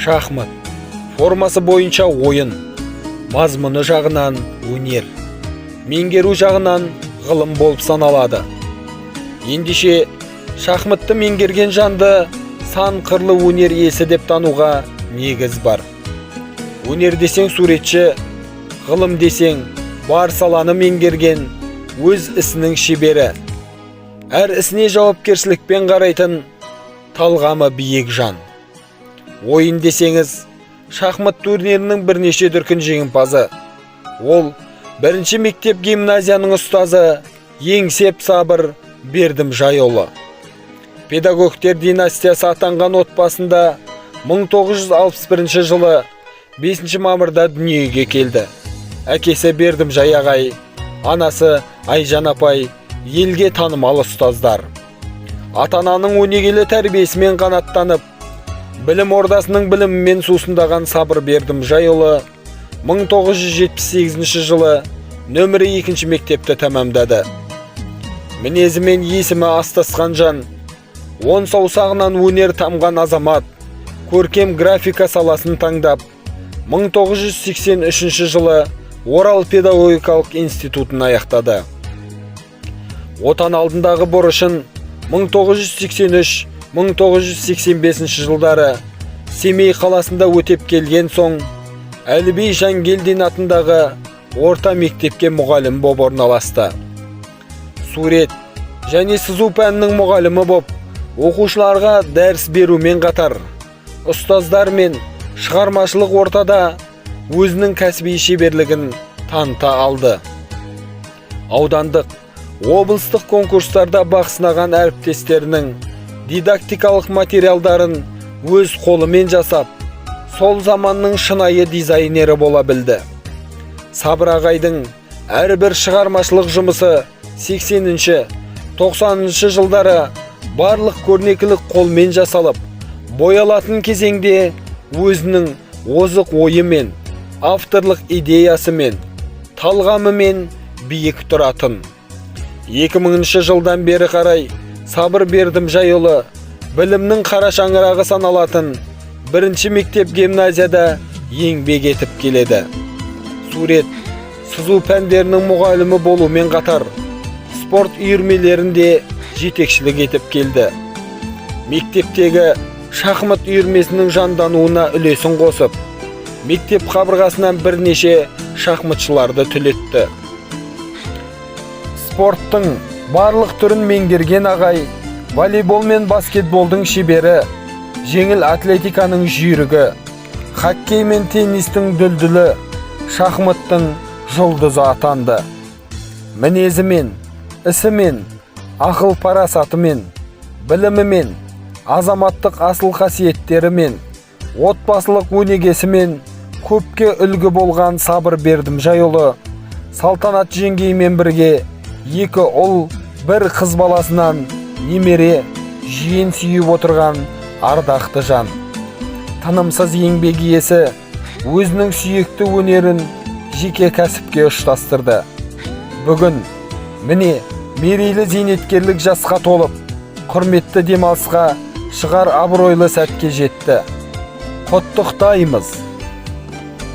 шахмат, формасы бойынша ойын, мазмұны жағынан өнер, меңгеру жағынан ғылым болып саналады. Ендеше шахматты меңгерген жанды сан қырлы өнер иесі деп тануға негіз бар. Өнер десең суретші, ғылым десең бар саланы меңгерген өз ісінің шебері. Әр ісіне жауапкершілікпен қарайтын талғамы биік жан. Ойын десеңіз, шахмат турнирінің бірнеше дүркін жеңімпазы. Ол бірінші мектеп гимназияның ұстазы Еңсеп Сабыр Бердімжайұлы. Педагогтер династиясы атанған отбасында 1961 жылы 5 мамырда дүниеге келді. Әкесі Бердімжай ағай, анасы Айжан апай елге танымал ұстаздар. Ата-ананың өнегелі тәрбиесімен қанаттанып, білім ордасының білімімен сусындаған Сабыр Бердімжайұлы 1978 жылы нөмірі 2 мектепті тәмамдады. Мінезімен есімі астасқан жан, 10 саусағынан өнер тамған азамат, көркем графика саласын таңдап, 1983 жылы Орал педагогикалық институтын аяқтады. Отан алдындағы борышын 1983-1985 жылдары Семей қаласында өтеп келген соң, Әліби Жангелдин атындағы орта мектепке мұғалім боп орналасты. Сурет және сызу пәнінің мұғалімі боп, оқушыларға дәріс берумен қатар, ұстаздар мен шығармашылық ортада өзінің кәсіби шеберлігін таныта алды. Аудандық, облыстық конкурстарда бақ сынаған әріптестерінің дидактикалық материалдарын өз қолымен жасап, сол заманның шынайы дизайнері бола білді. Сабыр ағайдың әрбір шығармашылық жұмысы 80-90 жылдары барлық көрнекілік қолмен жасалып, боялатын кезеңде өзінің озық ойымен, авторлық идеясымен, талғамымен биік тұратын. 2000 жылдан бері қарай Сабыр Бердімжайұлы білімнің қара шаңырағы саналатын бірінші мектеп гимназияда еңбек етіп келеді. Сурет, сызу пәндерінің мұғалімі болумен қатар, спорт үйірмелерінде жетекшілік етіп келді. Мектептегі шахмат үйірмесінің жандануына үлесін қосып, мектеп қабырғасынан бірнеше шахматшыларды түлетті. Спорттың барлық түрін меңгерген ағай, волейбол мен баскетболдың шебері, жеңіл атлетиканың жүйрігі, хоккей мен теннистің дүлдүлі, шахматтың жұлдызы атанды. Мінезімен, ісімен, ақыл парасатымен, білімімен, азаматтық асыл қасиеттерімен, отбасылық өнегесімен көпке үлгі болған Сабыр Бердімжайұлы Салтанат жеңгеймен бірге 2 ұл, 1 қыз баласынан немере, жиен сүйіп отырған ардақты жан. Тынымсыз еңбек иесі өзінің сүйікті өнерін жеке кәсіпке ұштастырды. Бүгін міне мерейлі зейнеткерлік жасқа толып, құрметті демалысқа шығар абыройлы сәтке жетті. Құттықтаймыз.